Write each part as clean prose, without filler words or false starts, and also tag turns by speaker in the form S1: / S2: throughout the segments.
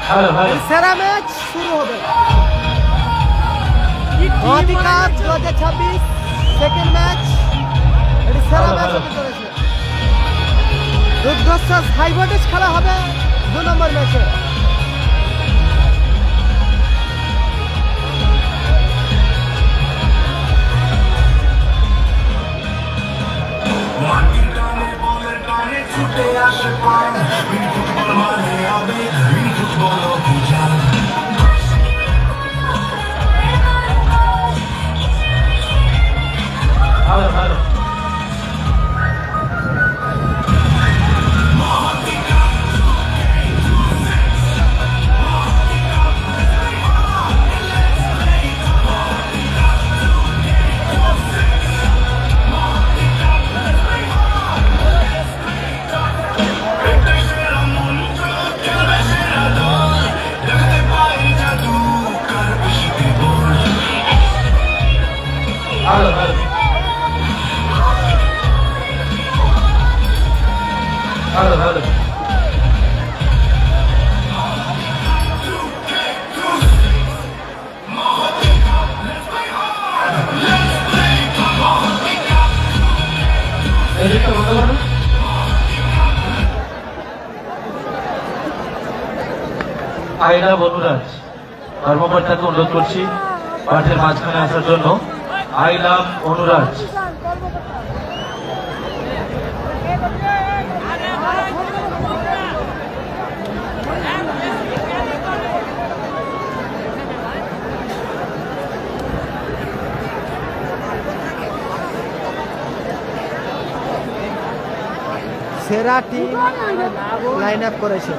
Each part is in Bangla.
S1: সেরা ম্যাচ শুরু হবে। মহাদি কাপ 2026 সেকেন্ড ম্যাচ, এটি সেরা ম্যাচ হতে চলেছে। দুর্ধর্ষ হাই ভোল্টেজ খেলা হবে 2 নম্বর ম্যাচে।
S2: আইলা বনুরাজ কর্মকর্তাকে অনুরোধ করছি মাঠের মাঝখানে আসার জন্য। আইলা অনুরাজ
S1: সেরা টিম লাইন আপ করেছে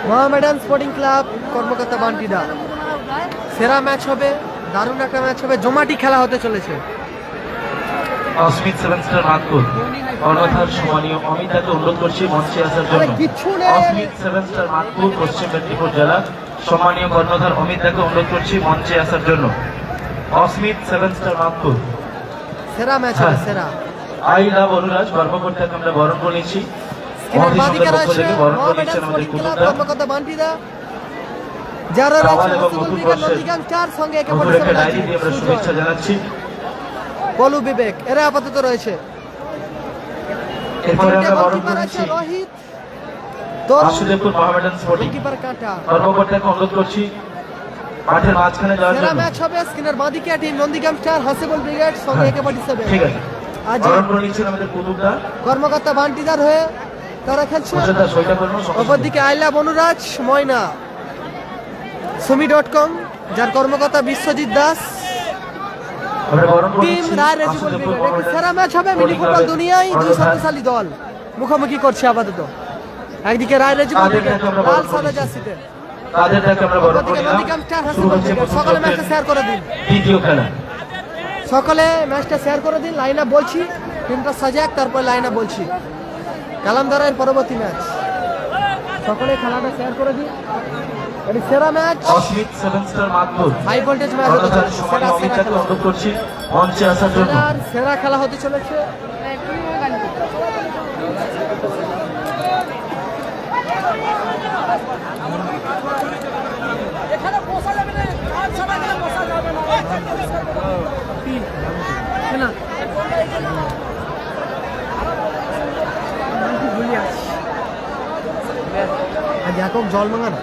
S1: মোহামেডান স্পোর্টিং ক্লাব কর্মকর্তা বান্টিদা। সেরা ম্যাচ হবে, দারুণ একটা ম্যাচ হবে, জমাটি খেলা হতে চলেছে।
S2: অস্মিত 7 স্টার নাগপুর কর্ণধার সম্মানীয় অমিতাকে অনুরোধ করছি মঞ্চে আসার জন্য। অস্মিত 7 স্টার নাগপুর পশ্চিম মেদিনীপুর জেলা সম্মানীয় কর্ণধার অমিতাকে অনুরোধ করছি মঞ্চে আসার জন্য। অস্মিত 7 স্টার নাগপুর
S1: সেরা ম্যাচ হবে, সেরা।
S2: আই লাভ অনুরাজ কর্মকর্তাকে আমরা বরণ করে নিচ্ছি।
S1: কর্মকর্তা বান্টিদা যারা সঙ্গে
S2: শুভেচ্ছা জানাচ্ছি।
S1: পলু বিবেক এরা আপাতত রয়েছে। রোহিত
S2: বাসুদেবপুর মোহামেডান স্পোর্টিং কর্মকর্তাকে অনুরোধ করছি মাঠের মাঝখানে যাওয়ার জন্য।
S1: ম্যাচ হবে স্কিনার বাদিকে team Nandigram star Hasibul brigade সঙ্গে AK47।
S2: ঠিক আছে, বরণ করে নিচ্ছেন আমাদের কুতুবদা
S1: কর্মকর্তা বান্টিদার হয়ে তারা খেলছে। অপরদিকে আইলা বনুরাজ ময়না সুমি.com যার কর্মকর্তা বিশ্বজিৎ দাস। টিম রায় রেজিবল ব্রিগেড। সেরা ম্যাচ হবে, মিনি ফুটবল দুনিয়ায় দুই শক্তিশালী দল মুখোমুখি করছে আপাতত। একদিকে রায় রেজিবল ব্রিগেড লাল সাদা জার্সিতে,
S2: তাদেরকে আমরা বরণ করে নিলাম।
S1: সকলে ম্যাচটা শেয়ার করে দিন।
S2: দ্বিতীয় খেলা
S1: সকলে ম্যাচটা শেয়ার করে দিন। লাইন আপ বলছি, টিমটা সাজাক, তারপর লাইন আপ বলছি। কালামদারের পরবর্তী ম্যাচ, সকলে খেলাটা শেয়ার করে দিন। এটি সেরা ম্যাচ,
S2: অস্মিত 7 star Nagpur
S1: high voltage match হতে চলেছে।
S2: অমিতাকে অনুরোধ করছি মঞ্চে আসার জন্য।
S1: সেরা খেলা হতে চলেছে। একক জল মাঙা না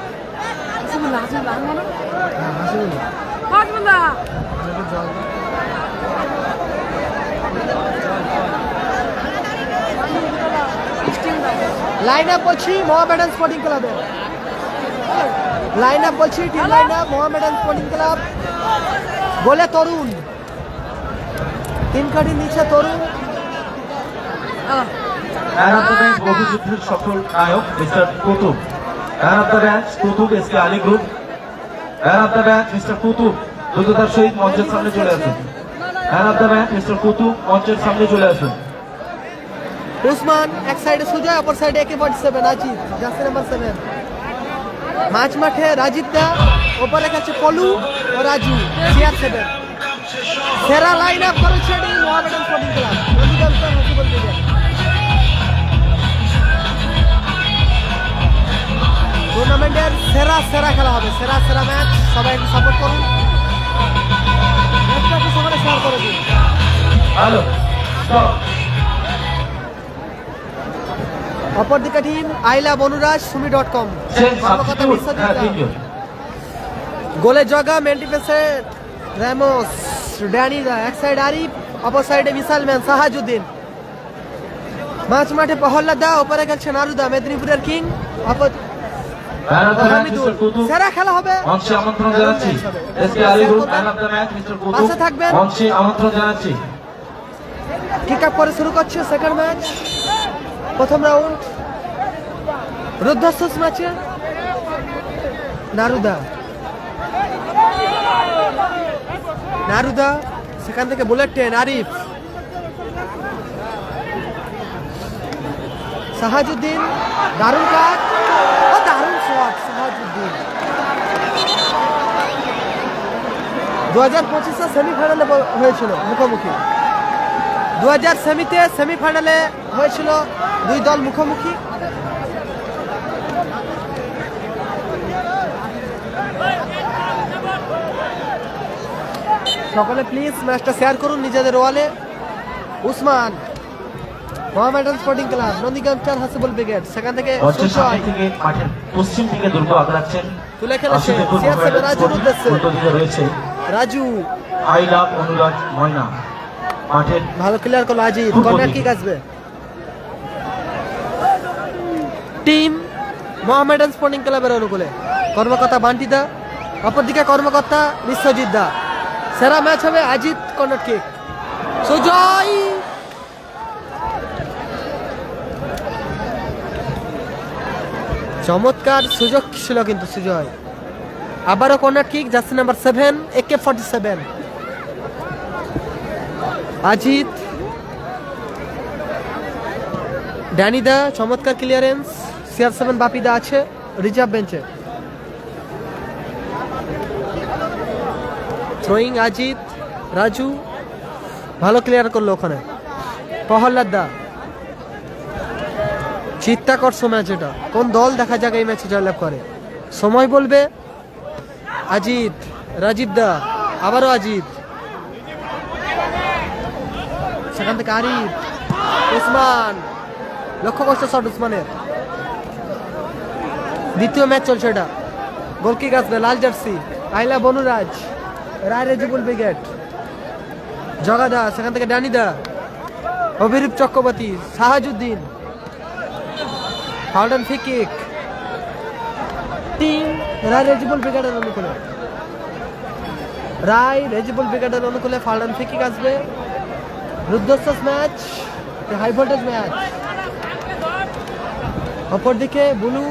S1: লাইন আপ বলছি মোহামেডান স্পোর্টিং ক্লাবে। লাইন আপ বলছি, team line up Mohammedan Sporting Club. গোলে তরুণ, 3 কাঠি নিচে তরুণ।
S2: অভিযুদ্ধের সফল নায়ক mister Qutub. Man of the match Qutub SK Ali group. Man of the match mister Qutub দ্রুততার সহিত মঞ্চের সামনে চলে আসুন। Man of the match mister Qutub মঞ্চের সামনে চলে আসুন।
S1: উসমান এক সাইডে সুজয়, অপর সাইডে AK47 রাজীব জার্সি নাম্বার 7। মাঝ মাঠে রাজীব দা, ওপরে কাছে পলু ও রাজু CR7। সেরা লাইন আপ করেছে Mohammedan Sporting Club Nandigram star Hasibul brigade. Tournament সাইডের সেরা সেরা খেলা হবে, সেরা সেরা ম্যাচ। সবাই একটু সাপোর্ট করুন, ম্যাচটা একটু সবাই শেয়ার করে দিন।
S2: হ্যালো স্টপ
S1: অপরদিকে টিম আইলা বনুরাজ সুমি.com
S2: চেঞ্জ
S1: কর্মকর্তা
S2: সাবস্টিটিউট
S1: বিশ্বজিৎ দা।
S2: ভিডিও
S1: গোলে জগা মেন ডিফেন্সে রেমোস ড্যানি দা, এক সাইড আরিফ, অপর সাইডে মিসাইল ম্যান সাহাজুদ্দিন। মাঝ মাঠে প্রহল্লাদ দা, ওপরে খেলছে নারুদা মেদিনীপুরের কিং, অপর
S2: man of the match
S1: Hamidul.
S2: Mister Qutub.
S1: সেরা খেলা হবে,
S2: মঞ্চে আমন্ত্রণ জানাচ্ছি SK Alirul. Man of the match mister Qutub,
S1: পাশে থাকবেন।
S2: মঞ্চে আমন্ত্রণ জানাচ্ছি।
S1: কিক আপ করে শুরু করছে সেকেন্ড ম্যাচ। প্রথম রাউন্ড রুদ্ধাস্ত ম্যাচে নারুদা নারুদা, সেখান থেকে বুলেট ট্রেন আরিফ, সাহাজুদ্দিন, দারুণ কাজ ও দারুণ শট সাহাজুদ্দিন। 2025 সেমিফাইনালে হয়েছিল মুখোমুখি, 2000 সেমিফাইনালে হয়েছিল দুই দল মুখোমুখি। সকলে প্লিজ ম্যাচটা শেয়ার করুন নিজেদের ওয়ালে। Usman Mohammedan Sporting Club, Nandigram 4 Hasibul brigade, সেখান থেকে
S2: মঞ্চের সামনে
S1: সুজয়
S2: থেকে মাঠের পশ্চিম দিকে দুর্গ আগড়াচ্ছেন।
S1: তুলে খেলেছে
S2: আশিকুর
S1: সিয়ার সেভেন
S2: মোহামেডান
S1: রাজুর
S2: স্পোর্টিং,
S1: উদ্দেশ্যে।
S2: উল্টো দিকে রয়েছে
S1: রাজু
S2: আই লাভ অনুরাগ ময়না। মাঠের
S1: ভালো ক্লিয়ার করলো আজিজ,
S2: পূর্ব
S1: কর্নার
S2: দিকে।
S1: কিক আসবে। টিম মোহামেডান স্পোর্টিং ক্লাবের অনুকূলে কর্মকর্তা বান্টিদা, অপরদিকে কর্মকর্তা বিশ্বজিৎ দা। সেরা ম্যাচ হবে আজিত কর্নার কিক। সুজয় চমৎকার সুযোগ ছিল কিন্তু সুজয়। আবারও corner kick, jersey number 7 AK-47 Ajit. ড্যানিদা চমৎকার ক্লিয়ারেন্স, CR7 বাপিদা আছে রিজার্ভ বেঞ্চে। থ্রোয়িং আজিত, রাজু ভালো ক্লিয়ার করলো ওখানে। প্রহল্লাদ দা, চিত্তাকর্ষ ম্যাচ এটা, কোন দল দেখা যাক এই ম্যাচে জয়লাভ করে, সময় বলবে। আজিত, রাজীব দা, আবারও আজিত, সেখান থেকে আরিফ, উসমান, লক্ষ্য করছে শট উসমানের। দ্বিতীয় ম্যাচ চলছে এটা, গোলকিক আসবে লাল জার্সি আইলা বনুরাজ, রায় রেজিবুল ব্রিগেড, জগাদা, সেখান থেকে ড্যানিদা, অভিরূপ চক্রবর্তী, সাহাজুদ্দিন, ফাউন্ডান free kick. Team Roy Rejibul ব্রিগেডের অনুকূলে, রায় রেজিবুল ব্রিগেডের অনুকূলে ফাউন্ডান ফ্রি কিক আসবে। রুদ্ধশ্বাস ম্যাচ, হাই ভোল্টেজ ম্যাচ। অপরদিকে ব্লু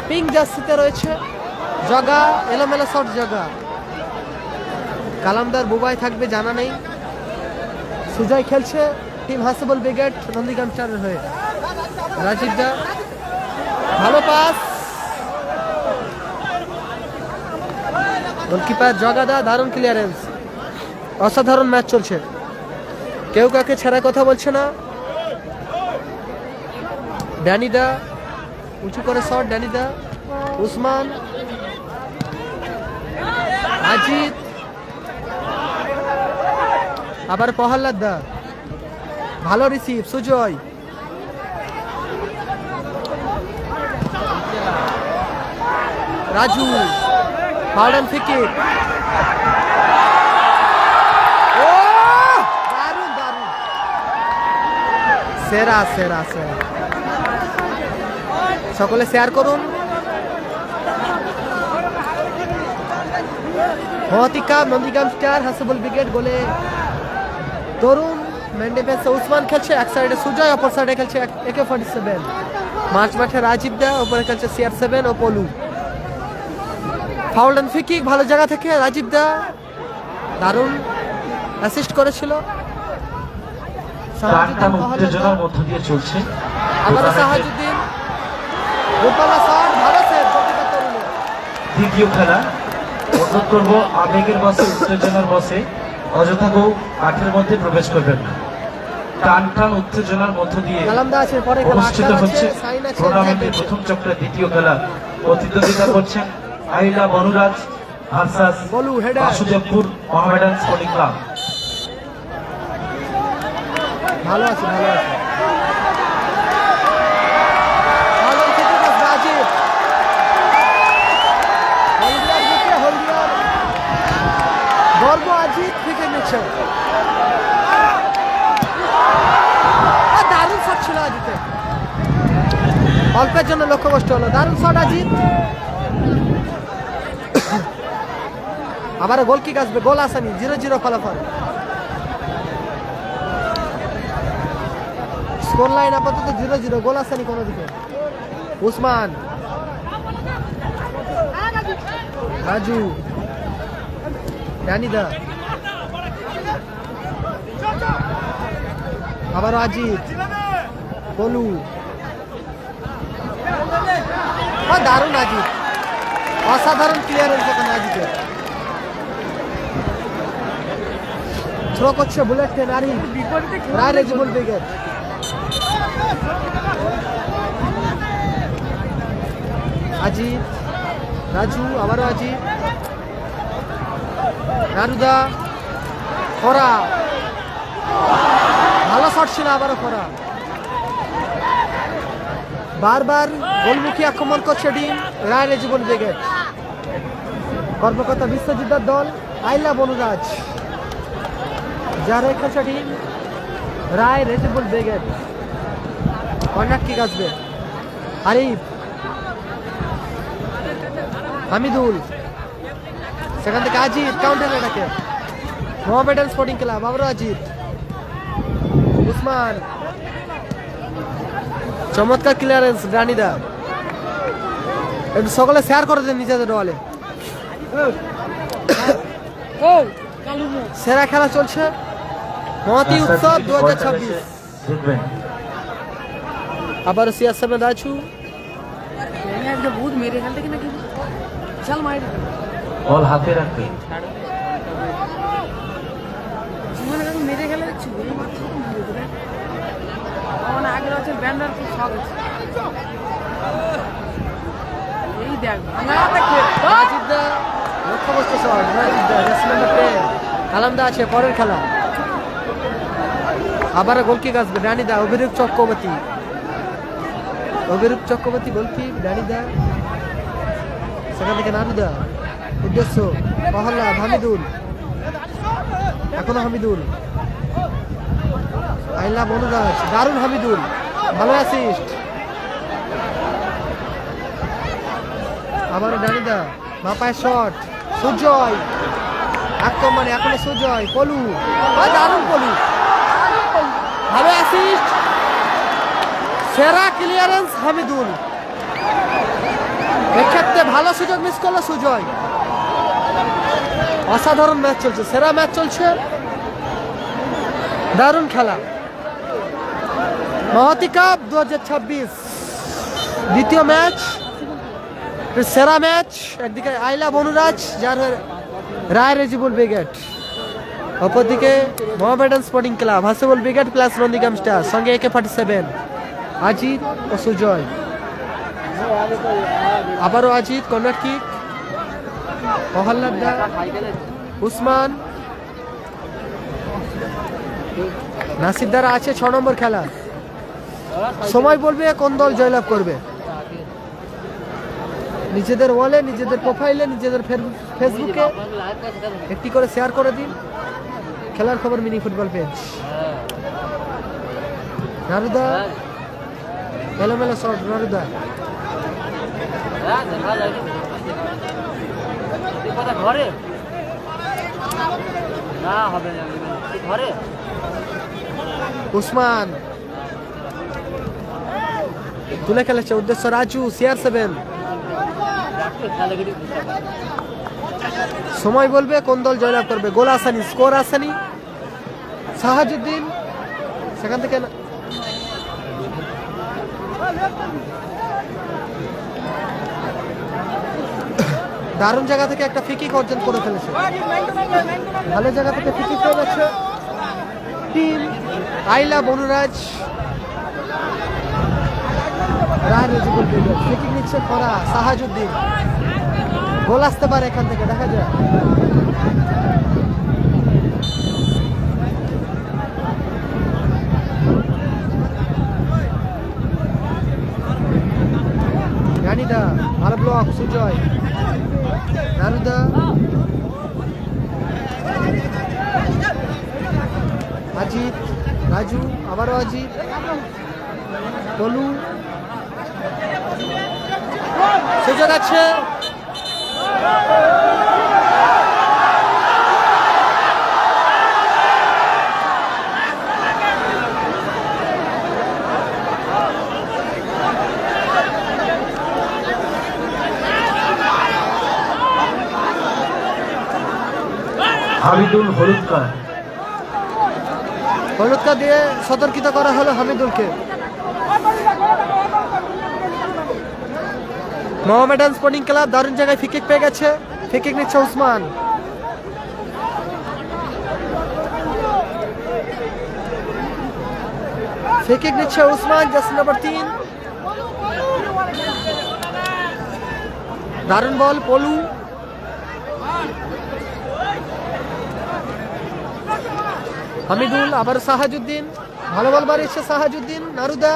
S1: পিঙ্ক জার্সিতে রয়েছে জগা, এলোমেলো শট জগা। কালামদার বুবাই থাকবে জানা নেই। সুজয় খেলছে টিম হাসিবুল ব্রিগেড নন্দীগ্রাম 4 এর হয়ে। রাজীব দা, ভালো পাস, গোলকিপার জগাদা, দারুণ ক্লিয়ারেন্স। অসাধারণ ম্যাচ চলছে, কেউ কাকে ছাড়া কথা বলছে না। ড্যানিদা উঁচু করে শট, ড্যানিদা, উসমান, আজিত, আবার প্রহল্লাদ দা, ভালো রিসিভ সুজয়, রাজু, ফাউন্ডান ফ্রি কিক। ও দারুণ দারুণ, সেরা সেরা সেরা। সকলে শেয়ার করুন। মহতিকা নন্দীগ্রাম 4 হাসিবুল ব্রিগেড গোলে তরুণ মেন্ডেপেসে উসমান খেলছে, এক সাইডে সুজয়, অপর সাইডে খেলছে AK-47। মাঝ মাঠে রাজীব দা, ওপরে খেলছে CR7 ও পলু। ফাউল অ্যান্ড ফ্রি কিক ভালো জায়গা থেকে রাজীব দা দারুণ অ্যাসিস্ট করেছিল।
S2: টানটান উত্তেজনার মধ্য দিয়ে চলছে
S1: আবারও সাহাজুদ্দিন, রূপালা শট, ভালো সেভ গোলকিপার তরুণের।
S2: দ্বিতীয় খেলা। অনুরোধ করবো আবেগের বসে, উত্তেজনার বসে অযথা কেউ মাঠের মধ্যে প্রবেশ করবেন না। টান টান উত্তেজনার মধ্য দিয়ে
S1: কালামদা আছে, পরে খেলা
S2: অনুষ্ঠিত
S1: আক্তার
S2: হচ্ছে
S1: আছে, সাইন আছে,
S2: টুর্নামেন্টের
S1: জ্যাক আছে।
S2: প্রথম চক্রের দ্বিতীয় খেলা। প্রতিদ্বন্দ্বিতা করছেন আইলা বনুরাজ ভার্সাস
S1: বলু হেডার।
S2: Basudebpur Mohammedan Sporting Club.
S1: ভালো আছে, ভালো আছে। ভালো থেকে বাস রাজীব। হলদিয়ার দিকে হলদিয়ার। গর্ব আজিত থেকে নিচ্ছে। দারুণ শট ছিল আজিতে। অল্পের জন্য লক্ষ্য কষ্ট হলো। দারুণ শট আজিত। আবার গোল কিক আসবে, গোল আসেনি, 0-0 ফলাফল। স্কোর লাইন আপাতত 0-0, গোল আসেনি কোনো দিকে। উসমান, রাজু, রানিদা, আবার আজিত, বলু, দারুণ আজিত, অসাধারণ ক্লিয়ারেন্স এখানে আজিতের। থ্রো করছে বুলেট ট্রেন আর রায় রেজিবুল ব্রিগেড। আজিত, রাজু, আবারও আজিত, নারুদা, খরা, ভালো শট ছিল, আবারও খরা। বারবার গোলমুখী আক্রমণ করছে টিম রায় রেজিবুল ব্রিগেড। কর্মকর্তা বিশ্বজিৎদার দল আইলা বনুরাজ, যারা খেলছে team Roy Rejibul brigade. Corner kick আসবে, আরিফ, হামিদুল, সেখান থেকে আজিত, কাউন্টার এটাকে মোহামেডান স্পোর্টিং ক্লাব, আবারও আজিত, উসমান, চমৎকার ক্লিয়ারেন্স রানিদা। একটু সকলে শেয়ার করে দেন নিজেদের ওয়ালে। সেরা খেলা চলছে মহাতি উৎসব 2026।
S2: দেখবেন
S1: আবার CR7 রাজু,
S3: ভূত মেরে খেলতে কিনা কি চল মার
S2: বল হাতে রাখবে।
S3: জীবনে কাছে মেরে খেলে দেখছি এই মাত্র ঘুরে ঘুরে আমার আগের বছর ব্যান্ডার খুব শখ আছে এই দেখ না দেখে
S1: রাজিদা লক্ষ্য বস্তু শট, রাজিদা জার্সি নাম্বার 10, কালামদা আছে, পরের খেলা। আবার গোলকিক আসবে, রানিদা, অভিরূপ চক্রবর্তী, অভিরূপ চক্রবর্তী গোলকিক, রানিদা, সেখান থেকে নারুদা, উদ্দেশ্য প্রহল্লাদ, হামিদুল, এখনো হামিদুল, আইলা বনুরাজ, দারুণ হামিদুল, ভালো অ্যাসিস্ট। আবার ডানিদা, বাপায় শট, সুজয় আক্রমণে, এখনো সুজয়, পলু, দারুণ পলু, ভালো অ্যাসিস্ট। সেরা ক্লিয়ারেন্স হামিদুল, এক্ষেত্রে ভালো সুযোগ মিস করলো সুজয়। অসাধারণ ম্যাচ চলছে, সেরা ম্যাচ চলছে, দারুণ খেলা। মহাতি কাপ 2026 দ্বিতীয় ম্যাচ, সেরা ম্যাচ। একদিকে আইলা বনুরাজ, যার রায় রেজিবুল ব্রিগেড, অপরদিকে Mohammedan Sporting Club, Hasibul brigade plus Nandigram star, সঙ্গে AK-47 আজিত ও সুজয়। আবারও আজিত, কর্নার কিক, প্রহল্লাদ, উসমান, নাসির দ্বারা আছে 6 নম্বর খেলা। সময় বলবে কোন দল জয়লাভ করবে। নিজেদের ওয়ালে, নিজেদের প্রোফাইলে, নিজেদের ফেসবুকে একটি করে শেয়ার করে দিন খেলার খবর মিনি ফুটবল পেজ। নারুদা, এলোমেলো শট, নারুদা,
S3: ঘরে না হবে ঘরে
S1: উসমান তুলে খেলেছে, উদ্দেশ্য রাজু, CR7। সময় বলবে কোন দল জয়লাভ করবে। গোল আসেনি, স্কোর আসেনি। সাহাজুদ্দিন, সেখান থেকে দারুণ জায়গা থেকে একটা ফ্রি-কিক অর্জন করে ফেলেছে, ভালো জায়গা থেকে ফ্রি-কিক হয়ে গেছে টিম আইলা বনুরাজ রায় রেজিবুল ব্রিগেড ফ্রিকিক নিচ্ছে খরা সাহাজউদ্দিন গোল আসতে পারে এখান থেকে দেখা যায় জানিদা ভালো ব্লক সুজয় নারুদা অজিত রাজু আবারও অজিত বলু সুযোগ আছে
S2: হামিদুল হলুদ কার্ড
S1: হলুদ কার্ড দিয়ে সতর্কিত করা হলো হামিদুলকে মোহামেডান স্পোর্টিং ক্লাব দারুণ জায়গায় ফ্রি কিক পেয়ে গেছে ফ্রি কিক নিচ্ছে উসমান ফ্রি কিক নিচ্ছে উসমান জার্সি নম্বর 3 দারুণ বল পলু হামিদুল আবার সাহাজউদ্দিন ভালো বল বাড়িয়েছে সাহাজউদ্দিন নারুদা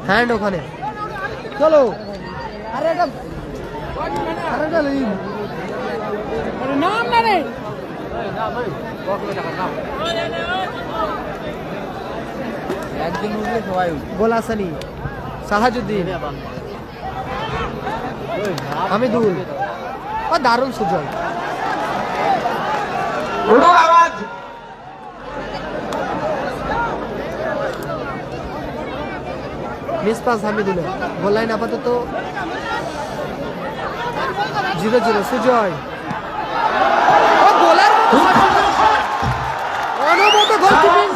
S1: হ্যান্ড ওখানে চলো আরে এটা
S3: নাম না রে একদিন উঠলে সবাই
S1: গোল আসেনি সাহাজউদ্দিন হামিদুল ও দারুণ সুযোগ
S2: আওয়াজ
S1: মিস পাস হামিদুলের গোল লাইন আপাতত 0-0 সুজয় ও গোলের অনুমত গোলকিপিং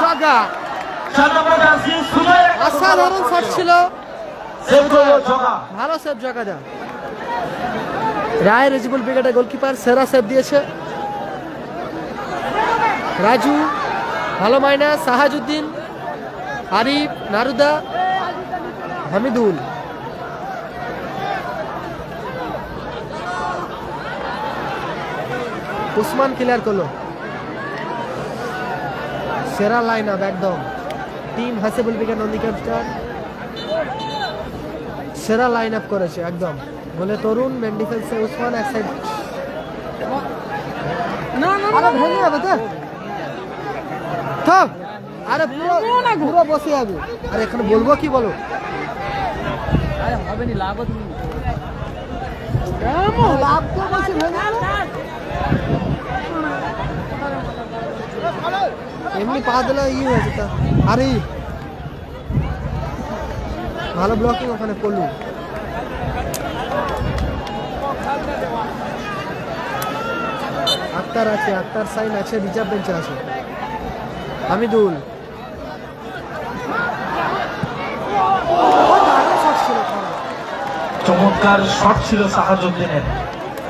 S1: জায়গা অসাধারণ শট ছিল ভালো সেভ জায়গাটা রায় রেজিবুল ব্রিগেডের গোলকিপার সেরা সেভ দিয়েছে রাজু ভালো মাইনা সাহাজউদ্দিন আরিফ নারুদা হামিদুল উসমান ক্লিয়ার করলো সেরা লাইন আপ একদম টিম হাসিবুল ব্রিগেড নন্দীগ্রাম সেরা লাইন আপ করেছে একদম বলে তরুণ মেন ডিফেন্সে উসমান এক সাইড
S3: না না
S1: আরে ভেঙে যাবে তো আরে পুরো বসে যাবে আরে এখানে বলবো কি বলো
S3: আরে হবে নি লাভ তুমি
S1: লাভ তো বলছি ভেঙে এমনি পা দিলে হয়ে যেত আরে ভালো ব্লকিং ওখানে পড়লু আক্তার আছে আক্তার সাইন আছে রিজার্ভ বেঞ্চে আছে হামিদুল
S2: চমৎকার শট ছিল সাহাজউদ্দিনের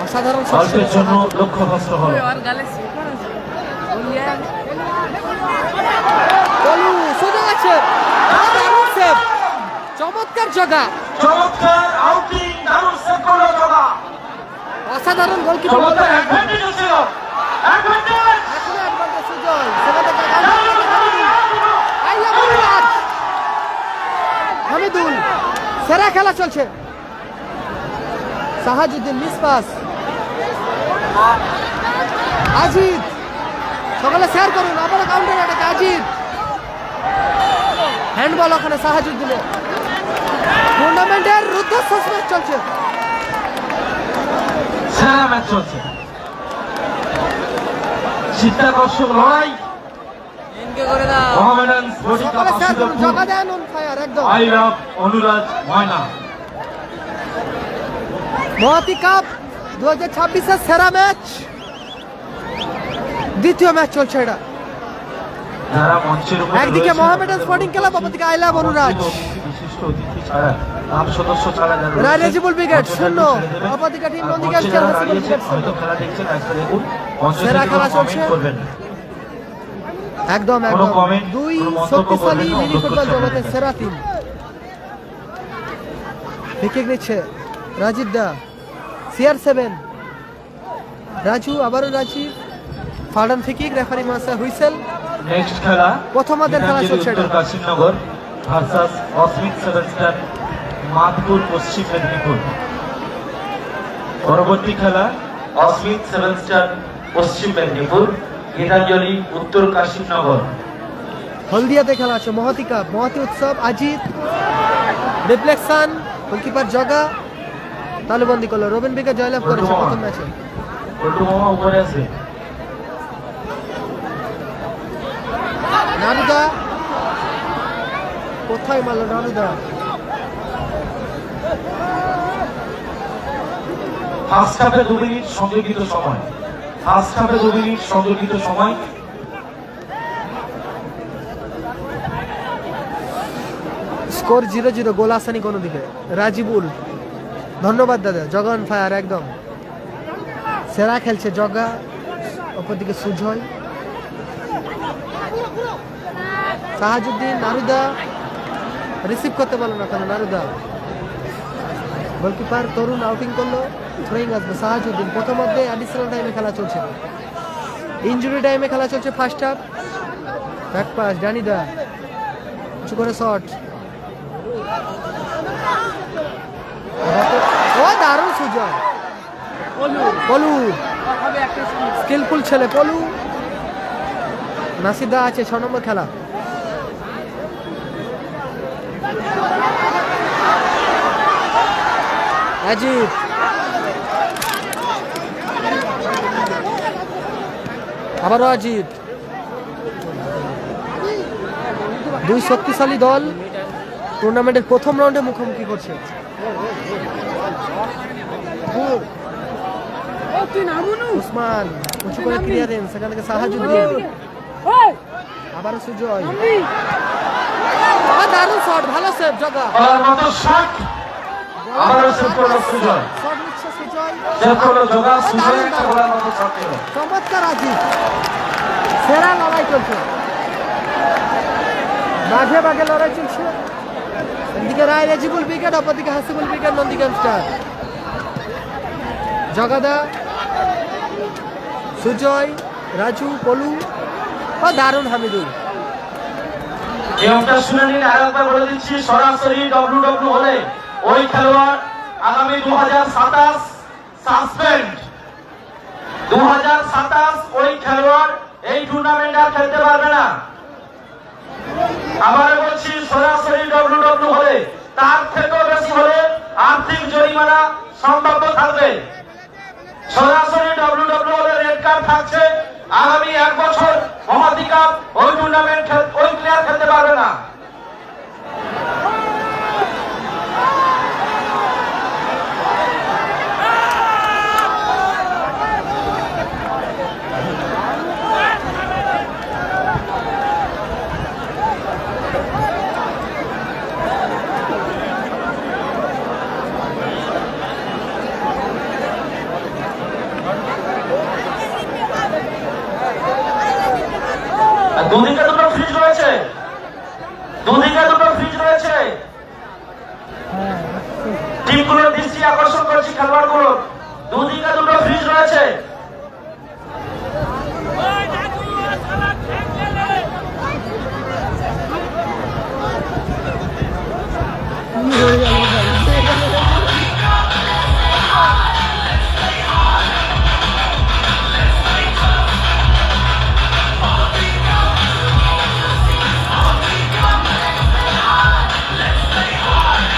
S1: অসাধারণ
S2: অল্পের জন্য লক্ষ্যভ্রষ্ট হলো
S3: আর গালে সিপার আছে বলিয়া
S1: বলু সুযোগ আছে দারুণ সেভ চমৎকার জায়গা
S2: চমৎকার আউটিং দারুণ সেভ করলো জগা
S1: অসাধারণ গোলকিপার
S2: চমৎকার অ্যাডভান্টেজ ছিল অ্যাডভান্টেজ
S1: এখনো অ্যাডভান্টেজ সুজয় সেখান থেকে আইলা বলরাজ হামিদুল সেরা খেলা চলছে সাহাজউদ্দিন মিস পাস আজিদ সকালে শেয়ার করুন আবার কাউন্টার অ্যাটাক আজিদ হ্যান্ডবল ওখানে সাহাজউদ্দিনের টুর্নামেন্টের রুদ্ধশ্বাস ম্যাচ চলছে
S2: সেরা ম্যাচ চলছে চিত্তাকর্ষক লড়াই
S3: এনকে করে দাও
S2: মোহামেডান স্পোর্টিং
S1: সকালে শেয়ার করুন
S2: ক্লাব
S1: জগা দেন অন ফায়ার একদম
S2: আই লাভ অনুরাজ ময়না
S1: মহাতি কাপ 2026-এর সেরা ম্যাচ দ্বিতীয় ম্যাচ চলছে এটা
S2: যারা মঞ্চের উপরে
S1: একদিকে
S2: রয়েছেন,
S1: মোহামেডান স্পোর্টিং ক্লাব অপরদিকে আই লাভ অনুরাজ
S2: বিশিষ্ট অতিথি ছাড়া নাম সদস্য ছাড়া যারা
S1: রায়
S2: রয়েছেন,
S1: রেজিবুল ব্রিগেড
S2: মঞ্চে
S1: শূন্য
S2: ছেড়ে দেবেন।
S1: অপরদিকে টিম
S2: আর
S1: নন্দীগ্রাম
S2: মঞ্চে যারা
S1: হাসিবুল
S2: দাঁড়িয়েছেন,
S1: ব্রিগেড
S2: হয়তো খেলা দেখছেন আজকে দেখুন মঞ্চে
S1: সেরা
S2: থেকে
S1: খেলা
S2: কোনো
S1: চলছে।
S2: কমেন্ট করবেন না।
S1: একদম
S2: কোনো
S1: একদম
S2: comment,
S1: দুই
S2: কোনো মন্তব্য
S1: শক্তিশালী
S2: করবেন না,
S1: মিনি
S2: অনুরোধ
S1: ফুটবল
S2: করছি
S1: জগতের
S2: আপনাদের।
S1: সেরা টিম। ফিকিক নিচ্ছে রাজীব দা, CR7 রাজু, আবারও রাজীব, ফার্ডান ফিকিক, রেফারি মাসা হুইসেল।
S2: নেক্সট খেলা
S1: প্রথমার্ধের খেলা
S2: গীতাঞ্জলি
S1: চলছে
S2: উত্তর
S1: এটা।
S2: Kashimnagar versus অস্মিত seven star Madhpur পশ্চিম মেদিনীপুর। পরবর্তী খেলা অস্মিত সেভেন স্টার পশ্চিম মেদিনীপুর, গীতাঞ্জলি উত্তর কাশিমনগর।
S1: হলদিয়াতে খেলা আছে মহতি কাপ, মহতি উৎসব, আজিত রিফ্লেকশন, গোলকিপার জগা তালুবন্দি করলো, রবিন বিকে জয়লাভ করেছে প্রথম ম্যাচে।
S2: পল্টু মামা উপরে আছে।
S1: নারুদা কোথায় মারলো নারুদা?
S2: ফার্স্ট হাফে 2 মিনিট সংযোজিত সময়, ফার্স্ট হাফে 2 মিনিট সংযোজিত সময়।
S1: স্কোর 0-0, গোল আসেনি কোনো দিকে। রাজিবুল, ধন্যবাদ দাদা। জগন ফায়ার একদম সেরা খেলছে জগা, অপরদিকে সুজয়, সাহাজুদ্দিন, নারুদা রিসিভ করতে পারলো না কেন নারুদা। গোলকিপার তরুণ আউটিং করলো, থ্রোয়িং আসবে সাহাজুদ্দিন। প্রথমার্ধে অ্যাডিশনাল টাইমে খেলা চলছে, ইনজুরি টাইমে খেলা চলছে ফার্স্ট হাফ। ব্যাক পাস ডানিদা, কিছু করে শট, ও দারুণ সুজয়। পলু স্কিলফুল ছেলে পলু। নাসিদা আছে 6 নম্বর খেলা। অজিত, আবারও অজিত। দুই শক্তিশালী দল টুর্নামেন্টের প্রথম রাউন্ডে মুখোমুখি করছে। উসমান উঁচু করে ক্লিয়ারেন্স, সেখান থেকে সাহাজুদ্দিন, আবারও সুজয়, দারুণ শট, ভালো সেভ জগা।
S2: বলার মতো শট, আবারও সেভ করলো সুজয়।
S1: শট নিচ্ছে সুজয়,
S2: সেভ করলো জগা, সুজয় একটা বলার মতো শট ছিল।
S1: চমৎকার আজিত, সেরা লড়াই চলছে, মাঝে মাঝে লড়াই চলছে। এদিকে রায় রেজিবুল উইকেট, অপরদিকে হাসিবুল উইকেট নন্দীগ্রাম স্টার। জগাদা, সুজয়, রাজু, পলু ও দারুণ হামিদুল।
S2: নিয়মটা শুনে নিন, আরেকবার বলে দিচ্ছি, সরাসরি ডব্লিউডব্লিউ হলে ওই খেলোয়াড় আগামী 2027 সাসপেন্ড। 2027 ওই খেলোয়াড় এই টুর্নামেন্ট আর খেলতে পারবে না। আবার বলছি, সরাসরি ডব্লিউডব্লিউ হলে তার থেকেও বেশি হলে আর্থিক জরিমানা সম্ভাব্য থাকবে। সরাসরি ডব্লিউডব্লিউ হলে রেড কার্ড থাকছে। আগামী 1 বছর মহাদি কাপ ওই টুর্নামেন্ট ওই প্লেয়ার খেলতে পারবে না। দুদিকে দুটো ফ্রিজ রয়েছে, দুদিকে দুটো ফ্রিজ রয়েছে। টিমগুলোর দৃষ্টি আকর্ষণ করছি, খেলোয়াড়গুলো দুদিকে দুটো ফ্রিজ রয়েছে।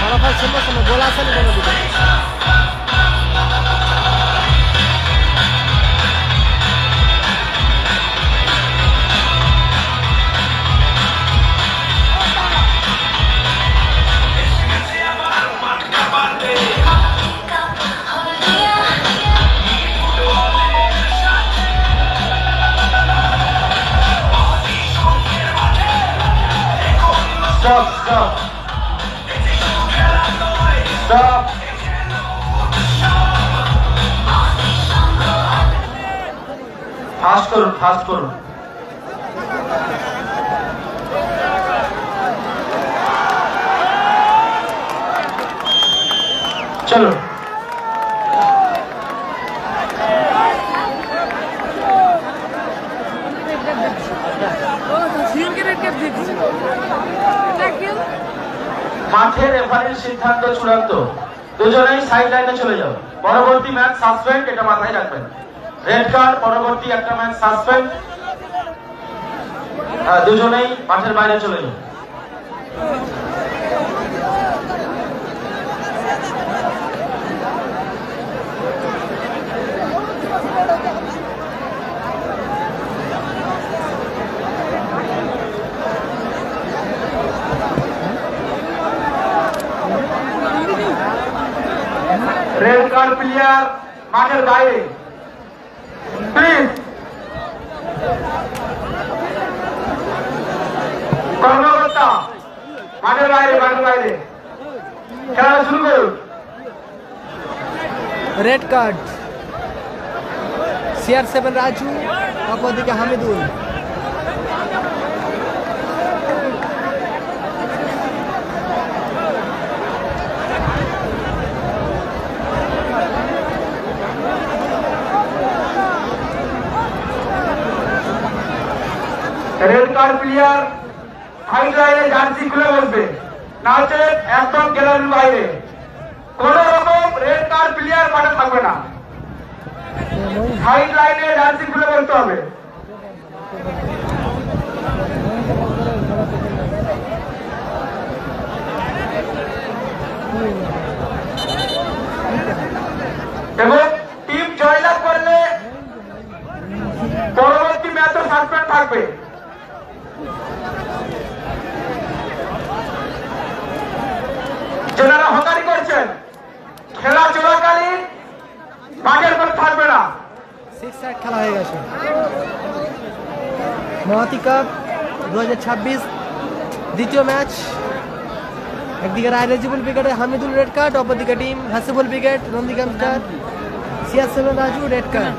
S1: ফলাফল সুন্দর সময়, গোল আসেনি কোনো দিকে।
S2: Stop, stop. Stop. ফাস্ট করুন, ফাস্ট করুন। চলো মাঠের রেফারির সিদ্ধান্ত চূড়ান্ত, দুজনেই সাইড লাইনে চলে যাও। পরবর্তী ম্যাচ সাসপেন্ড, এটা মাথায় রাখবেন। রেড কার্ড, পরবর্তী একটা ম্যাচ সাসপেন্ড। দুজনেই মাঠের বাইরে চলে যাও। রেড কার্ড প্লেয়ার মাঠের বাইরে প্লিজ। কর্মকর্তা মাঠের বাইরে, মাঠের বাইরে খেলা শুরু করুন।
S1: রেড কার্ড CR7 রাজু, অপরদিকে Hamidul.
S2: Red card player side লাইনে জার্সি খুলে বসবে, না হচ্ছে একদম গ্যালারির বাইরে। কোন রকম রেড কার্ড প্লেয়ার মাঠে থাকবে না, সাইড লাইনে জার্সি খুলে বসতে হবে। এবং টিম জয়লাভ করলে পরবর্তী ম্যাচও সাসপেন্ড থাকবে। যারা হকারি করছেন খেলা চলাকালীন মাঠের পর থাকবে না।
S1: 6 সাইড খেলা হয়ে গেছে। মহাতি কাপ 2026 দ্বিতীয় ম্যাচ। একদিকে রায়রেজিবুল ব্রিগেডে হামিদুল রেড কার্ড, অপরদিকে team Hasibul brigade Nandigram star CR7 Raju red card.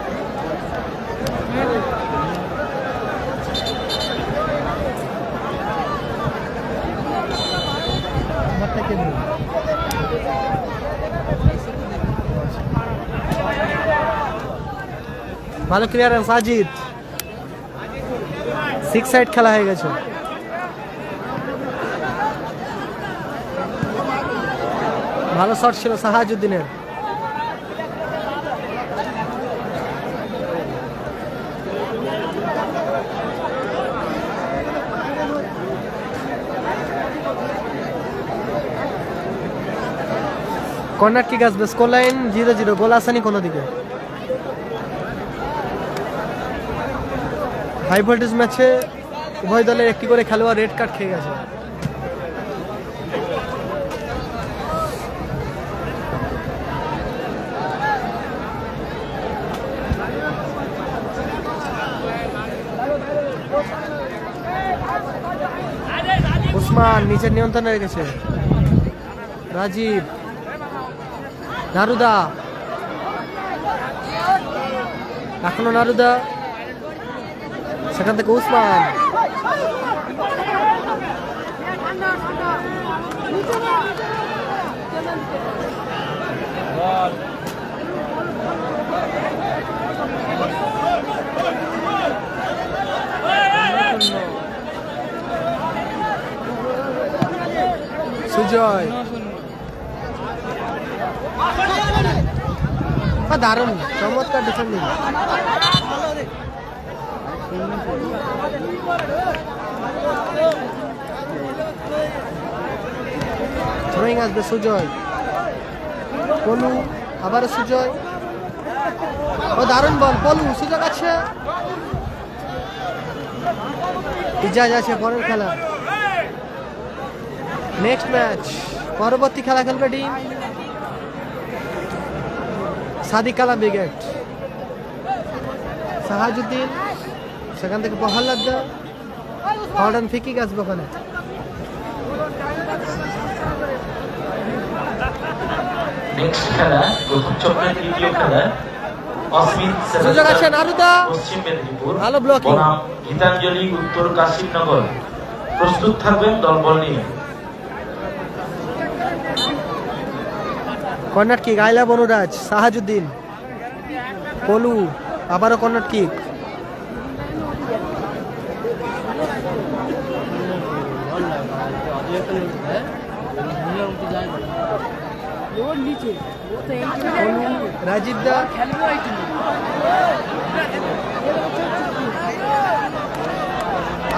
S1: ভালো ক্লিয়ারেন্স সাজিদ। 6 সাইড খেলা হয়ে গেছে। ভালো শট ছিল সাহাজউদ্দিনের। কর্নার কিক আসবে, স্কোর লাইন 0-0। গোল আসেনি কোনো দিকে। হাই ভোল্টেজ ম্যাচে উভয় দলের একটি করে খেলোয়াড় রেড কার্ড খেয়ে গেছে। উসমান নিচের নিয়ন্ত্রণে রেখেছে। রাজীব, নারুদা, এখনো নারুদা, সেখান থেকে উসমান। সুজয়, দারুণ চমৎকার ডিফেন্ডিং। থ্রোয়িং আসবে সুজয়, পলু, আবার সুজয়। ও দারুণ বল, পলু, সুযোগ আছে। ইজাজ আছে পরের খেলা। নেক্সট ম্যাচ, পরবর্তী খেলা খেলবে টিম সাদিক কালাম ব্রিগেড। সাহাজউদ্দিন, সেখান থেকে প্রহ্লাদ, হর্ডন ফিকিক আসবে ওখানে।
S2: নেক্সট খেলা প্রথম চক্রের তৃতীয় খেলা অস্মিত
S1: সুযোগ আছে নারুদা,
S2: পশ্চিম মেদিনীপুর,
S1: ভালো ব্লকিং।
S2: বনাম গীতাঞ্জলি উত্তর কাশিমনগর। প্রস্তুত থাকবেন দলবল নিয়ে।
S1: কর্নার কিক আইলা বনুরাজ সাহাজুদ্দিন পলু আবারও কর্নার কিক
S3: ওর নিচে ও তো এই
S1: রাজীব দা
S3: খেলবো এই জন্য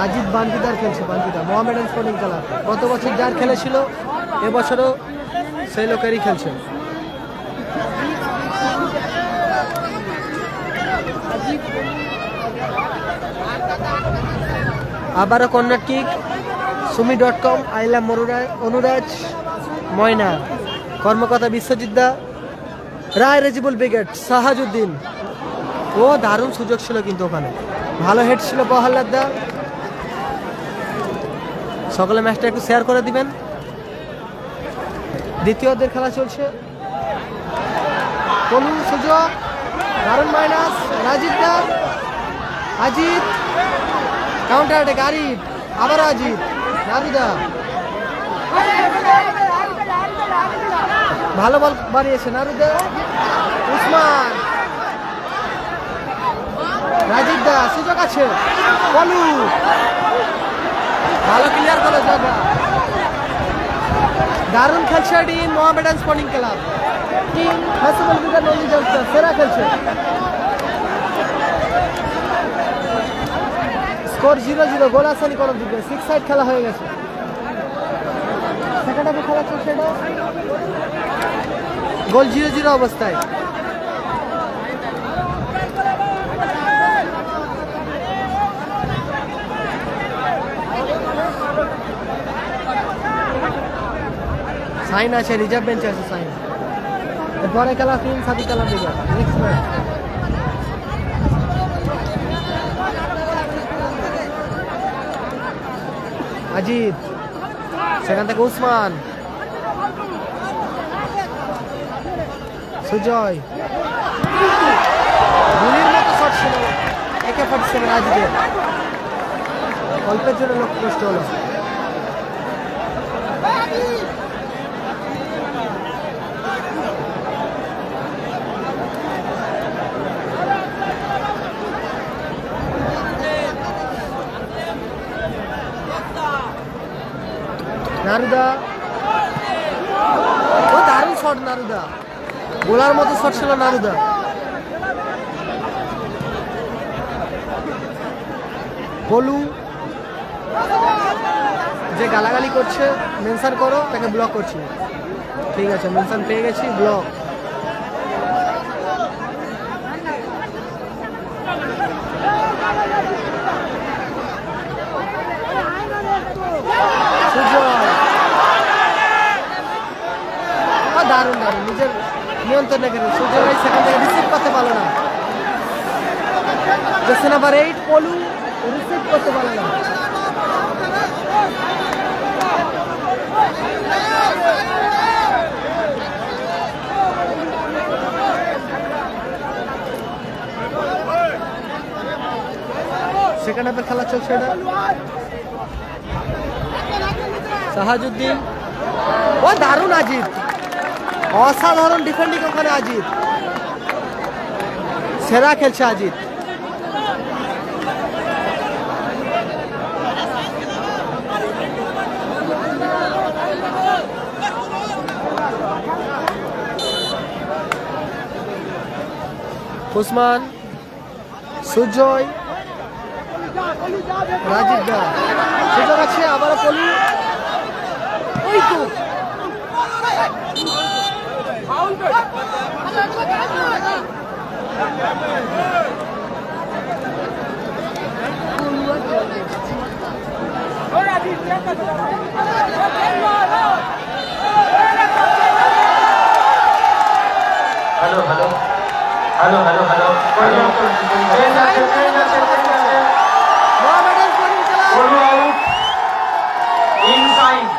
S1: আজিদ বান্টিদার খেলছে বান্টিদা মোহামেডান স্পোর্টিং ক্লাব গত বছর যার খেলেছিল এবছরও সেই লোকেরই খেলছে আবারও কর্নার কিক সুমি.com আইলা অনুরাজ ময়না কর্মকর্তা বিশ্বজিৎ দা রায় রেজিবুল ব্রিগেড সাহাজুদ্দিন ও দারুণ সুযোগ ছিল কিন্তু ওখানে ভালো হেড ছিল প্রহ্লাদ দা সকলে ম্যাচটা একটু শেয়ার করে দিবেন দ্বিতীয় অর্ধের খেলা চলছে কোন সুযোগ দারুণ মাইনাস রাজীব দা আজিত কাউন্টার অ্যাটাক আরিফ আবার আজিত নারুদা ভালো বল বাড়িয়েছে নারুদা উসমান রাজীব দা সুযোগ আছে বলু ভালো ক্লিয়ার করলো জায়গা দারুণ খেলছে ডিন Mohammedan Sporting Club team Hasibul বিগার নন্দী জলসা সেরা খেলছে স্কোর 0-0 গোল আসেনি কোনো দিকে 6 সাইড খেলা হয়ে গেছে সেকেন্ড হাফে খেলা চলছে এটা গোল 0-0 অবস্থায় সাইন আছে রিজার্ভ বেঞ্চে আছে সাইন এরপরে খেলা টিম সাথী খেলা দিকে নেক্সট ম্যাচ আজিদ সেখান থেকে উসমান সুজয় গুলির মতো শট ছিল AK-47 আজিদের অল্পের জন্য লক্ষ্য কষ্ট হলো নারুদা ও দারুণ শট নারুদা গোলার মতো শট ছিল নারুদা বলু যে গালাগালি করছে মেনশন করো তাকে ব্লক করছি ঠিক আছে মেনশন পেয়ে গেছি ব্লক দারুণ দারুণ নিজের নিয়ন্ত্রণে গেল সুজয় ভাই সেখান থেকে রিসিভ করতে পারলো না জার্সি নাম্বার 8 পলু রিসিভ করতে পারলো না সেকেন্ড হাফের খেলা চলছে এটা সাহাজুদ্দিন ও দারুণ আজিত অসাধারণ ডিফেন্ডিং ওখানে আজিত সেরা খেলছে আজিত উসমান সুজয় রাজীব দা সুযোগ আছে আবারও পলি ওই তো
S2: hello hello hello hello hello Polu out inside.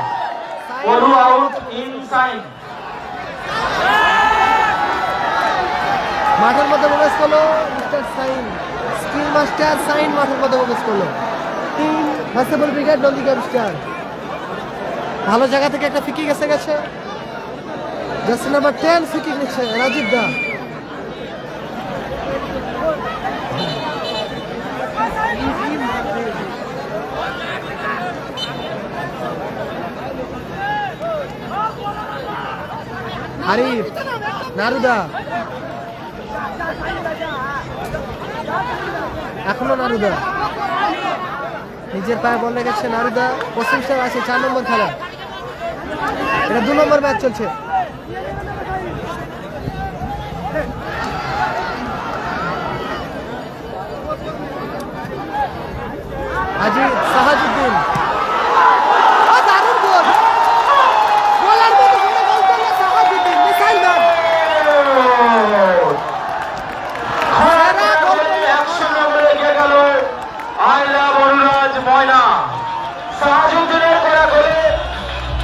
S2: Polu out inside.
S1: মাঠের মধ্যে প্রবেশ করলো মিস্টার সাইন স্কিল মাস্টার সাইন মাঠের মধ্যে প্রবেশ করলো টিম হাসিবুল ব্রিগেড নন্দী ক্যাম্পস্টার ভালো জায়গা থেকে একটা ফিকি গেছে জার্সি নাম্বার 10 ফ্রি কিক নিচ্ছে রাজীব দা। আরিফ নারুদা, এখনো নারুদা নিজের পায়ে বল লেগেছে। নারুদা পশ্চিম সাহেব আছে 4 নম্বর খেলা, এটা 2 নম্বর ম্যাচ চলছে। আজি সাহাজউদ্দিন, দারুণ গোল, গোলার মতো করে গোল করলো সাহাজউদ্দিন, মিসাইল ম্যান।
S2: আইলা বনরাজ ময়না সাহাজউদ্দিনের করা গোলে,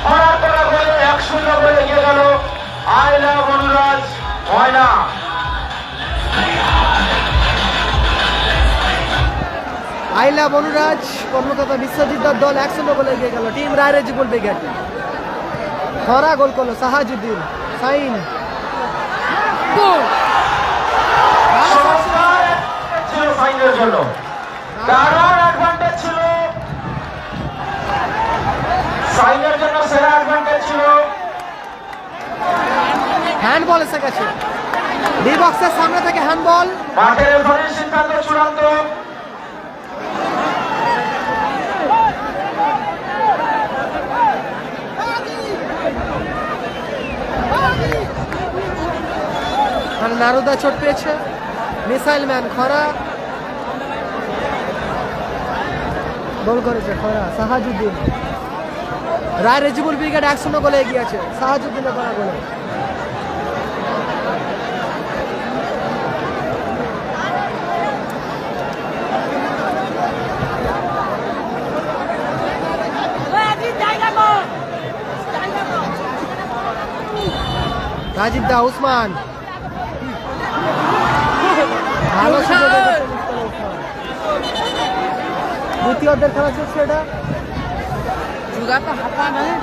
S2: খরার করা গোলে 1-0 গোলে এগিয়ে গেল আইলা বনরাজ ময়না।
S1: আইলা বনুরাজ কর্মকর্তা বিশ্বজিৎদার দল 1-0 গোলে এগিয়ে গেল টিম রায়রেজিবুল ব্রিগেড। খরা গোল করলো সাহাজউদ্দিন, সাইন
S2: ছিল ফাইনালের জন্য, দারুণ অ্যাডভান্টেজ ছিল সাইনের জন্য, সেরা অ্যাডভান্টেজ ছিল।
S1: হ্যান্ডবল এসে গেছে, ডি বক্সের সামনে থেকে হ্যান্ডবল।
S2: মাঠের রেফারির সিদ্ধান্ত চূড়ান্ত।
S1: আর নারুদা চোট পেয়েছে, মিসাইল ম্যান খরা গোল করেছে। খরা সাহাজউদ্দিন, রায়রেজিবুল ব্রিগেড 1-0 গোলে এগিয়ে আছে সাহাজউদ্দিনের করা গোলে। রাজীব দা, উসমান ভালো সুযোগ এসেছে মিস্টার উসমান। দ্বিতীয় অর্ধের খেলা চলছে এটা।
S3: जुगाता हपा नहीं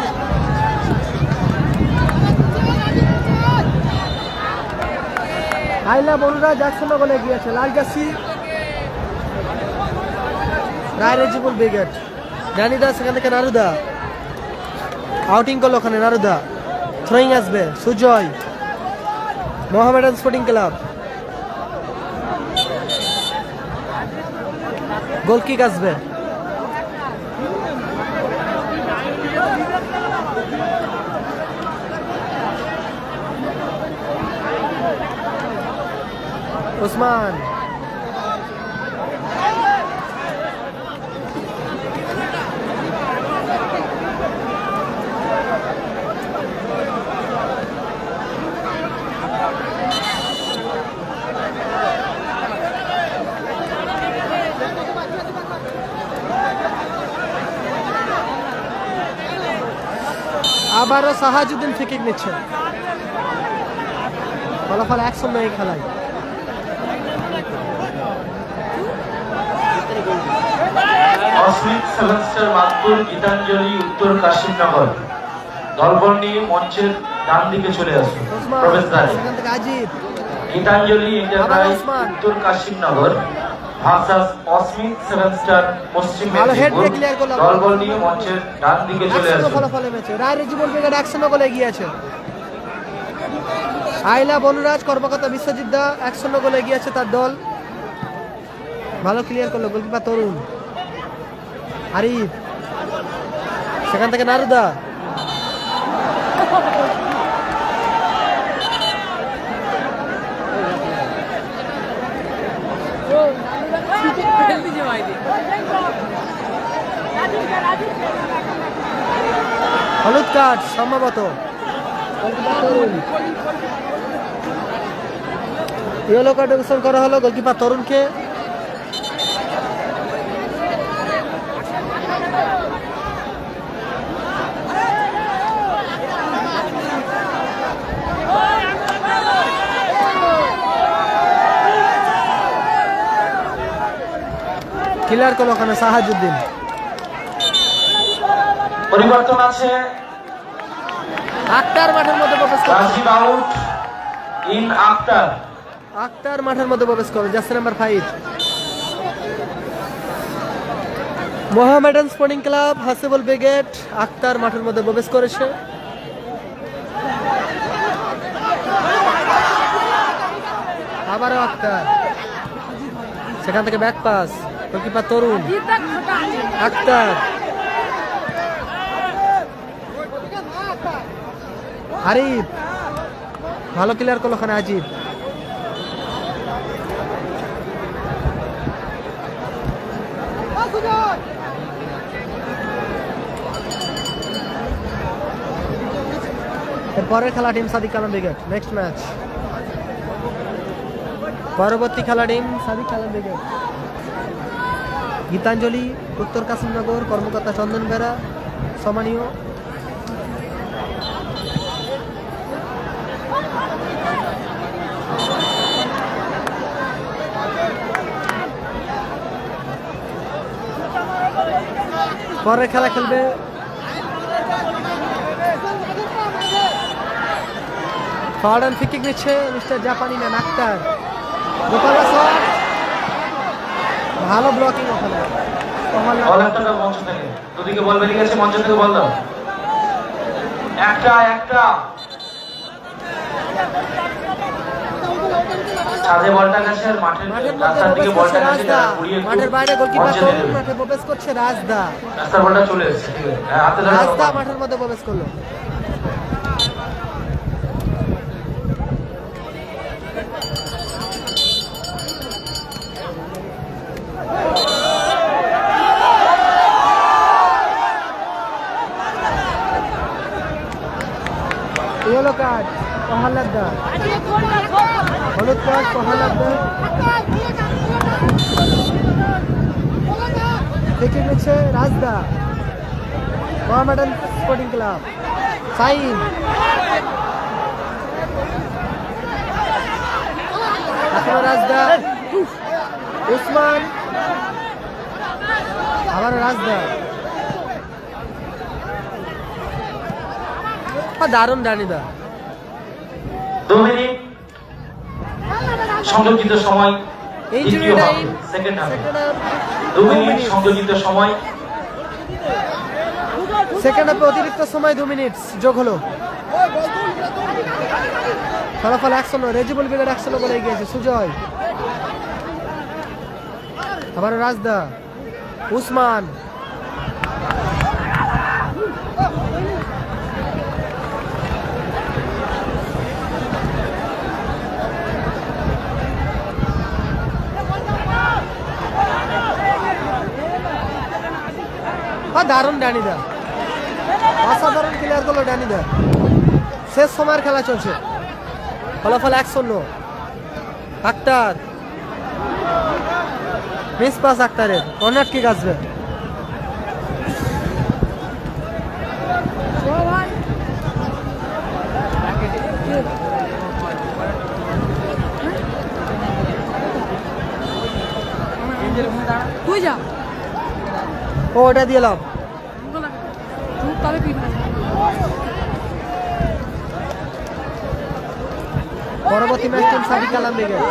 S1: আইলা বনুরাজ 1-0 গোলে এগিয়ে আছে। লাল জার্সি রায়রেজিবুল ব্রিগেড। রানিদা সেখান থেকে নারুদা আউটিং করলো, ওখানে নারুদা থ্রোয়িং আসবে। Sujay Mohammedan Sporting Club, goal kick আসবে। উসমান আবারও সাহাজউদ্দিন ফ্রি কিক নিচ্ছে। ফলাফল 1-0 এই খেলায়।
S2: অস্মিত সেভেন স্টার মাতপুর গীতাঞ্জলি উত্তর কাশিমনগর দলবল নিয়ে মঞ্চের ডান দিকে চলে আসুন।
S1: উসমান
S2: প্রবেশদ্বারে
S1: সেখান থেকে আজিব,
S2: গীতাঞ্জলি এন্টারপ্রাইজ
S1: উসমান।
S2: উত্তর কাশিমনগর ভার্সাস অস্মিত সেভেন স্টার পশ্চিম
S1: ভালো হেড
S2: মেদিনীপুর
S1: ক্লিয়ার করলো।
S2: দলবল নিয়ে মঞ্চের ডান দিকে চলে
S1: 1-0
S2: আসুন।
S1: ফলাফলে ম্যাচে রায়রেজিবুল ব্রিগেড 1-0 গোলে এগিয়ে আছে। আইলা বনুরাজ কর্মকর্তা বিশ্বজিৎ দা 1-0 গোলে এগিয়ে আছে তার দল। ভালো ক্লিয়ার করলো গোলকিপার তরুণ। আরিফ সেখান থেকে নারুদা,
S3: खेल दीजिए भाई
S1: হলুদ কার্ড সম্ভবত। ইয়েলো কার্ড ঘোষণা করা হলো গোলকিপার তরুণকে। ক্লিয়ার করলো ওখানে সাহাজউদ্দিন।
S2: পরিবর্তন আছে
S1: আক্তার মাঠের মধ্যে প্রবেশ করছে।
S2: Rajib out in Aktar.
S1: আক্তার মাঠের মধ্যে প্রবেশ করে, jersey number 5। Mohammedan Sporting Club Hasibul brigade Aktar মাঠের মধ্যে প্রবেশ করেছে। আবারও আক্তার, সেখান থেকে back pass, goalkeeper Tarun. Aktar, Arif, ভালো ক্লিয়ার করলো ওখানে আজিব। পরের খেলা team Sadik Kalam brigade. Next match, পরবর্তী খেলা টিম সাদিক কালাম ব্রিগেড গীতাঞ্জলি উত্তর কাশিমনগর, কর্মকর্তা চন্দন বেরা, সম্মানীয়। পরের খেলা খেলবে ফরওয়ার্ড ফ্রি নিচ্ছে মিস্টার জাপানি ম্যান আক্তার। গোপালা শট, ভালো ব্লকিং ওখানে।
S2: বল একটা দাও মঞ্চ থেকে, দুদিকে বল বেরিয়ে গেছে, মঞ্চ থেকে বল দাও। একটা সাথে বলটা গেছে আর মাঠের রাস্তার দিকে বলটা গেছে,
S1: মাঠের বাইরে গোলকিপার তরুণ মাঠে প্রবেশ করছে। রাজদা,
S2: রাস্তার বলটা চলে এসেছে, ঠিক আছে, হাতে ধরে
S1: রাজদা মাঠের মধ্যে প্রবেশ করলো। ইয়েলো কার্ড পহালাদ্দা, হলুদ কার্ড পহালাদ্দা। দেখে নিচ্ছে Rajda, Mohammedan Sporting club. Sign, এখনো রাজদা, উসমান, আবার রাজদা। দারুণ ডানিদা।
S2: 2 মিনিট সংযোজিত সময়,
S1: injury time,
S2: second half. 2 minute সংযোজিত সময়,
S1: সেকেন্ড হাফে অতিরিক্ত সময় 2 মিনিট যোগ হলো। ফলাফল 1-0, রেজিবুল ব্রিগেড 1-0 বলে এগিয়েছে। সুজয়, আবার রাজদা, উসমান, দারুণ ড্যানিদা, অসাধারণ ক্লিয়ার করলো ড্যানিদা। শেষ সময়ের খেলা চলছে, ফলাফল 1-0। আক্তার, মিস পাস আক্তারের, কর্নার কিক আসবে।
S3: তুই যা,
S1: ও ওটা দিয়ে লাভ। পরবর্তী match team Sadik Kalam brigade.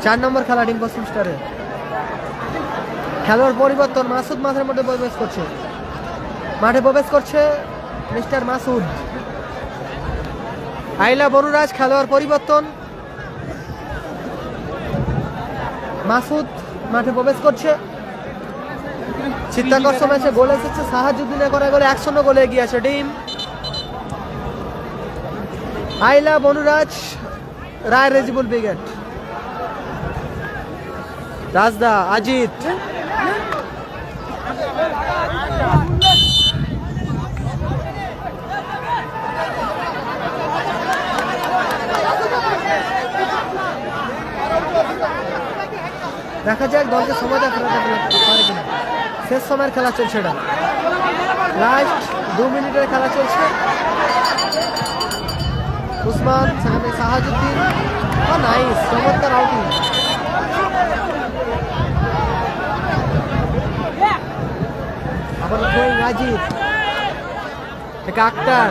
S1: 4 নম্বর খেলা টিম পশ্চিম স্টারের। খেলোয়াড় পরিবর্তন, মাসুদ মাঠের মধ্যে প্রবেশ করছে। মাঠে প্রবেশ করছে মিস্টার মাসুদ। আইলা বনুরাজ খেলোয়াড় পরিবর্তন, মাসুদ মাঠে প্রবেশ করছে। চিত্তাকর্ষক ম্যাচে গোল এসেছে, সাহাজুদ্দিনের করা গোলে 1-0 গোলে এগিয়ে আছে টিম। আইলা বনুরাজ, রায় রেজিবুল ব্রিগেড। রাজদা, আজিত, দেখা যাক দলকে সময় দেওয়া পারে কিনা। শেষ সময়ের খেলা চলছে, এটা লাস্ট 2 মিনিটের খেলা চলছে। উসমান, সেখানে সাহাজুদ্দিন, নাইস, চমৎকার আউটিং। আবার থ্রোয়িং রাজীব থেকে আক্তার।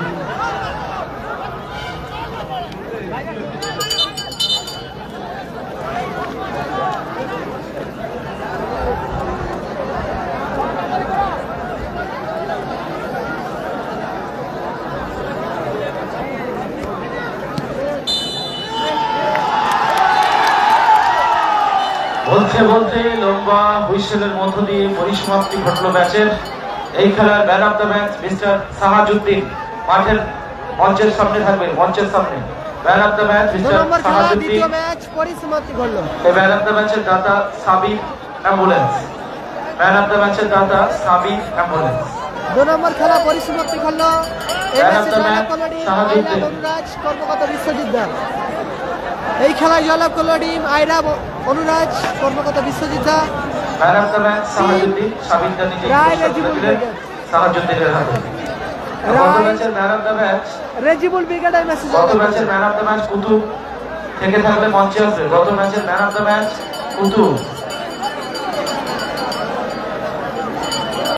S2: বলতে বলতে লম্বা হুইসেলের মধ্য দিয়ে পরিসমাপ্তি ঘটলো ম্যাচের। এই খেলার man of the match mister Sahajuddin মাঠের মঞ্চের সামনে থাকবেন, মঞ্চের সামনে। Man of the match
S1: 2
S2: mister
S1: নম্বর খেলা
S2: সাহাজউদ্দিন।
S1: দ্বিতীয় ম্যাচ পরিসমাপ্তি ঘটলো।
S2: এই ম্যান অফ দ্য ম্যাচের দাতা Sabir ambulance. Man of the ম্যাচের দাতা সাবির অ্যাম্বুলেন্স।
S1: 2 নম্বর খেলা পরিসমাপ্তি ঘটলো। এই
S2: Man of
S1: ম্যাচে
S2: the
S1: জয়লাভ
S2: match,
S1: করলো টিম
S2: শাহাবুদ্দিন।
S1: আইরাব অনুরাজ কর্মকর্তা বিশ্বজিৎ দা। এই খেলায় জয়লাভ করলো টিম আইরাব অনুরাজ কর্মকর্তা বিশ্বজিৎ দা।
S2: Man of the match Sahajuddin. সাবিরদা নিজে
S1: রায়
S2: পুরস্কার
S1: রেজিবুল
S2: তুলে দিলেন
S1: ব্রিগেড।
S2: সাহাজউদ্দিনের হাতে।
S1: রায়
S2: গত ম্যাচের man of the match,
S1: Rejibul ব্রিগেডের ম্যাচে
S2: গত
S1: জয়লাভ
S2: ম্যাচের
S1: করলো।
S2: Man of the match Qutub থেকে থাকলে মঞ্চে আসবে। গত ম্যাচের man of the match Qutub.